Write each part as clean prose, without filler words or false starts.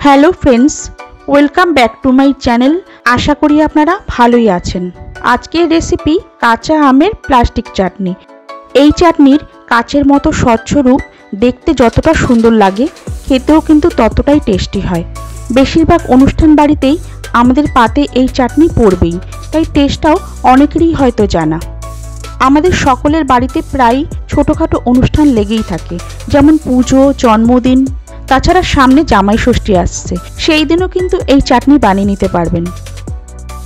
Hello friends, welcome back to my channel. আশা করি আপনারা ভালোই আছেন। আজকের রেসিপি কাঁচা আমের প্লাস্টিক চাটনি। এই চাটনির কাচের মতো স্বচ্ছ রূপ দেখতে যতটা সুন্দর লাগে, খেতেও কিন্তু ততটাই টেস্টি হয়। বেশিরভাগ অনুষ্ঠান বাড়িতেই আমাদের পাতে এই চাটনি পড়বেই, তাই টেস্টটাও অনেকেরই হয়তো জানা। আমাদের সকলের বাড়িতে প্রায় ছোটোখাটো অনুষ্ঠান লেগেই থাকে, যেমন পুজো, জন্মদিন, তাছাড়া সামনে জামাই ষষ্ঠী আসছে, সেই দিনও কিন্তু এই চাটনি বানিয়ে নিতে পারবেন।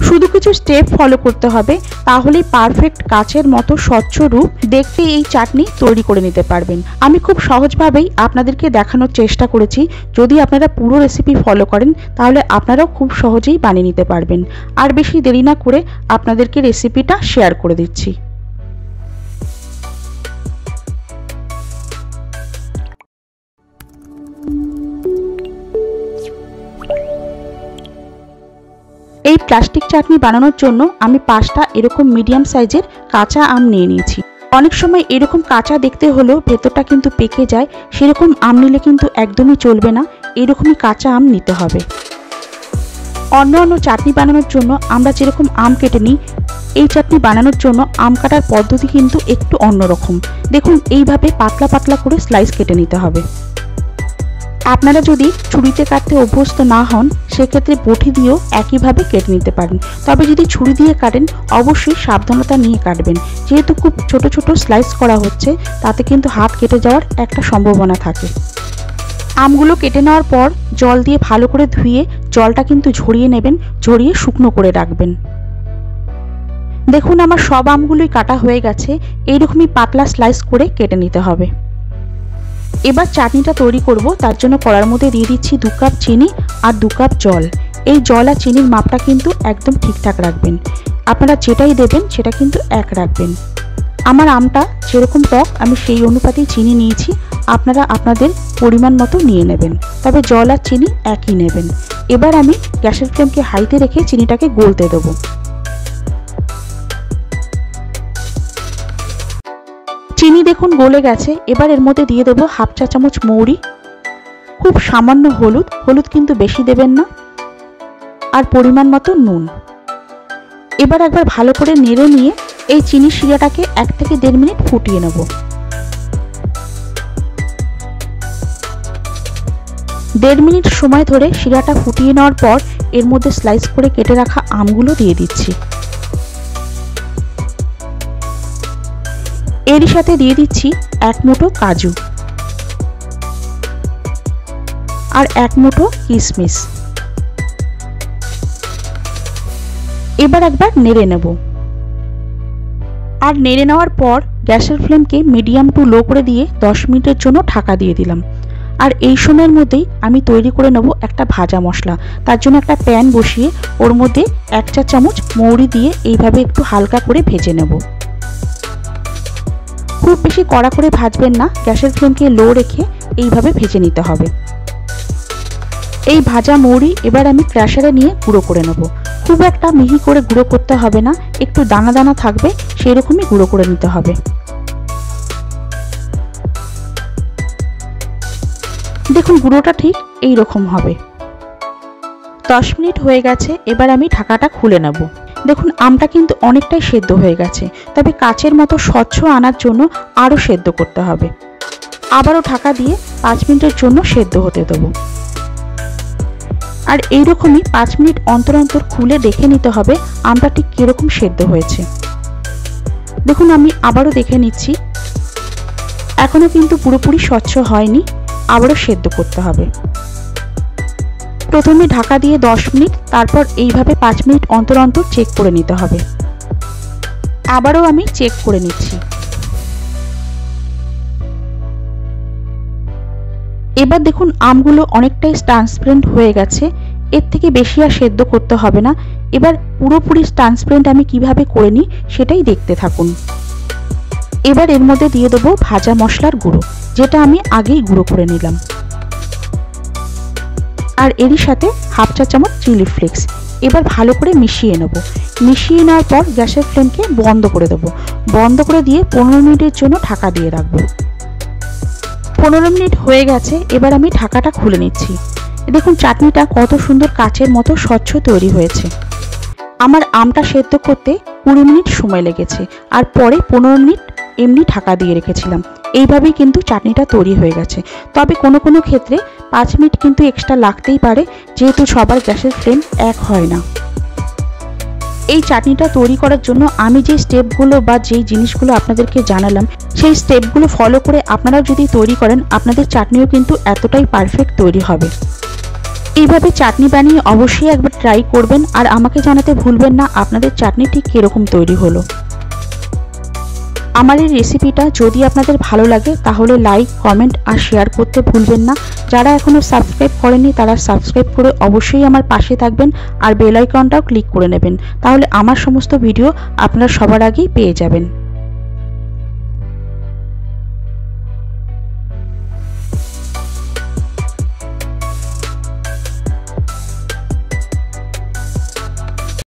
শুধু কিছু স্টেপ ফলো করতে হবে, তাহলেই পারফেক্ট কাচের মতো স্বচ্ছ রূপ দেখতে এই চাটনি তৈরি করে নিতে পারবেন। আমি খুব সহজভাবেই আপনাদেরকে দেখানোর চেষ্টা করেছি। যদি আপনারা পুরো রেসিপি ফলো করেন তাহলে আপনারাও খুব সহজেই বানিয়ে নিতে পারবেন। আর বেশি দেরি না করে আপনাদেরকে রেসিপিটা শেয়ার করে দিচ্ছি। এই প্লাস্টিক চাটনি বানানোর জন্য আমি 5টা এরকম মিডিয়াম সাইজের কাঁচা আম নিয়ে নিয়েছি। অনেক সময় এরকম কাঁচা দেখতে হলেও ভেতরটা কিন্তু পেকে যায়, সেরকম আম নিলে কিন্তু একদমই চলবে না, এরকমই কাঁচা আম নিতে হবে। অন্য চাটনি বানানোর জন্য আমরা যেরকম আম কেটে নিই, এই চাটনি বানানোর জন্য আম কাটার পদ্ধতি কিন্তু একটু অন্যরকম। দেখুন, এইভাবে পাতলা পাতলা করে স্লাইস কেটে নিতে হবে। আপনারা যদি ছুরিতে কাটতে অভ্যস্ত না হন, সেক্ষেত্রে বটি দিয়েও একইভাবে কেটে নিতে পারেন। তবে যদি ছুরি দিয়ে কাটেন, অবশ্যই সাবধানতা নিয়ে কাটবেন। যেহেতু খুব ছোট ছোট স্লাইস করা হচ্ছে, তাতে কিন্তু হাত কেটে যাওয়ার একটা সম্ভাবনা থাকে। আমগুলো কেটে নেওয়ার পর জল দিয়ে ভালো করে ধুয়ে জলটা কিন্তু ঝরিয়ে নেবেন, ঝরিয়ে শুকনো করে রাখবেন। দেখুন, আমার সব আমগুলোই কাটা হয়ে গেছে। এইরকমই পাতলা স্লাইস করে কেটে নিতে হবে। এবার চাটনিটা তৈরি করব, তার জন্য কড়ার মধ্যে দিয়ে দিচ্ছি 2 কাপ চিনি আর 2 কাপ জল। এই জল আর চিনির মাপটা কিন্তু একদম ঠিকঠাক রাখবেন। আপনারা যেটাই দেবেন সেটা কিন্তু এক রাখবেন। আমার আমটা যেরকম টক, আমি সেই অনুপাতেই চিনি নিয়েছি। আপনারা আপনাদের পরিমাণ মতো নিয়ে নেবেন, তবে জল আর চিনি একই নেবেন। এবার আমি গ্যাসের ফ্লেমকে হাইতে রেখে চিনিটাকে গলতে দেবো। চিনি দেখুন গলে গেছে। এবার এর মধ্যে দিয়ে দেবো 1/2 চা চামচ মৌরি, খুব সামান্য হলুদ কিন্তু বেশি দেবেন না, আর পরিমাণ মতো নুন। এবার একবার ভালো করে নেড়ে নিয়ে এই চিনির শিরাটাকে 1 থেকে 1.5 মিনিট ফুটিয়ে নেব। 1.5 মিনিট সময় ধরে শিরাটা ফুটিয়ে নেওয়ার পর এর মধ্যে স্লাইস করে কেটে রাখা আমগুলো দিয়ে দিচ্ছি। এরই সাথে দিয়ে দিচ্ছি 1 মুঠো কাজু আর 1 মুঠো কিশমিশ। এবার একবার নেড়ে নেব। আর নেড়ে নেওয়ার পর গ্যাসের ফ্লেমকে মিডিয়াম টু লো করে দিয়ে 10 মিনিটের জন্য ঢাকা দিয়ে দিলাম। আর এই সময়ের মধ্যেই আমি তৈরি করে নেব একটা ভাজা মশলা। তার জন্য একটা প্যান বসিয়ে ওর মধ্যে 1 চা চামচ মৌরি দিয়ে এইভাবে একটু হালকা করে ভেজে নেব। খুব বেশি কড়া করে ভাজবেন না, গ্যাসের ফ্লেমকে লো রেখে এইভাবে ভেজে নিতে হবে। এই ভাজা মৌরি এবার আমি ক্রাশারে নিয়ে গুঁড়ো করে নেব। খুব একটা মিহি করে গুঁড়ো করতে হবে না, একটু দানা দানা থাকবে, সেই রকমই গুঁড়ো করে নিতে হবে। দেখুন, গুঁড়োটা ঠিক এই রকম হবে। 10 মিনিট হয়ে গেছে। এবার আমি ঢাকাটা খুলে নেব। দেখুন, আমটা কিন্তু অনেকটাই সেদ্ধ হয়ে গেছে, তবে কাচের মতো স্বচ্ছ আনার জন্য আরও সেদ্ধ করতে হবে। আবারও ঢাকা দিয়ে 5 মিনিটের জন্য সেদ্ধ হতে দেবো। আর এইরকমই 5 মিনিট অন্তর অন্তর খুলে দেখে নিতে হবে আমটা ঠিক কীরকম সেদ্ধ হয়েছে। দেখুন, আমি আবারও দেখে নিচ্ছি, এখনও কিন্তু পুরোপুরি স্বচ্ছ হয়নি, আবারও সেদ্ধ করতে হবে। প্রথমে ঢাকা দিয়ে 10 মিনিট, তারপর এইভাবে 5 মিনিট অন্তর অন্তর চেক করে নিতে হবে। আবারও আমি চেক করে নিচ্ছি। এবার দেখুন, আমগুলো অনেকটাই ট্রান্সপারেন্ট হয়ে গেছে। এর থেকে বেশি আর সেদ্ধ করতে হবে না। এবার পুরোপুরি ট্রান্সপারেন্ট আমি কিভাবে করে নিই সেটাই দেখতে থাকুন। এবার এর মধ্যে দিয়ে দেবো ভাজা মশলার গুঁড়ো, যেটা আমি আগেই গুঁড়ো করে নিলাম। আর এরই সাথে 1/2 চা চামচ চিলি ফ্লেক্স। এবার ভালো করে মিশিয়ে নেব। মিশিয়ে নেওয়ার পর গ্যাসের ফ্লেমকে বন্ধ করে দেবো। বন্ধ করে দিয়ে 15 মিনিটের জন্য ঢাকা দিয়ে রাখবো। 15 মিনিট হয়ে গেছে। এবার আমি ঢাকাটা খুলে নিচ্ছি। দেখুন চাটনিটা কত সুন্দর কাচের মতো স্বচ্ছ তৈরি হয়েছে। আমার আমটা সেদ্ধ করতে 20 মিনিট সময় লেগেছে, আর পরে 15 মিনিট এমনি ঢাকা দিয়ে রেখেছিলাম। এইভাবেই কিন্তু চাটনিটা তৈরি হয়ে গেছে। তবে কোনো কোনো ক্ষেত্রে 5 মিনিট কিন্তু এক্সট্রা লাগতেই পারে, যেহেতু সবার গ্যাসের ফ্লেম এক হয় না। এই চাটনিটা তৈরি করার জন্য আমি যে স্টেপগুলো বা যেই জিনিসগুলো আপনাদেরকে জানালাম, সেই স্টেপগুলো ফলো করে আপনারাও যদি তৈরি করেন, আপনাদের চাটনিও কিন্তু এতটাই পারফেক্ট তৈরি হবে। এইভাবে চাটনি বানিয়ে অবশ্যই একবার ট্রাই করবেন, আর আমাকে জানাতে ভুলবেন না আপনাদের চাটনি ঠিক কীরকম তৈরি হলো। আমার এই রেসিপিটা যদি আপনাদের ভালো লাগে তাহলে লাইক, কমেন্ট আর শেয়ার করতে ভুলবেন না। যারা এখনও সাবস্ক্রাইব করেনি তারা সাবস্ক্রাইব করে অবশ্যই আমার পাশে থাকবেন, আর বেল আইকনটাও ক্লিক করে নেবেন, তাহলে আমার সমস্ত ভিডিও আপনারা সবার আগেই পেয়ে যাবেন।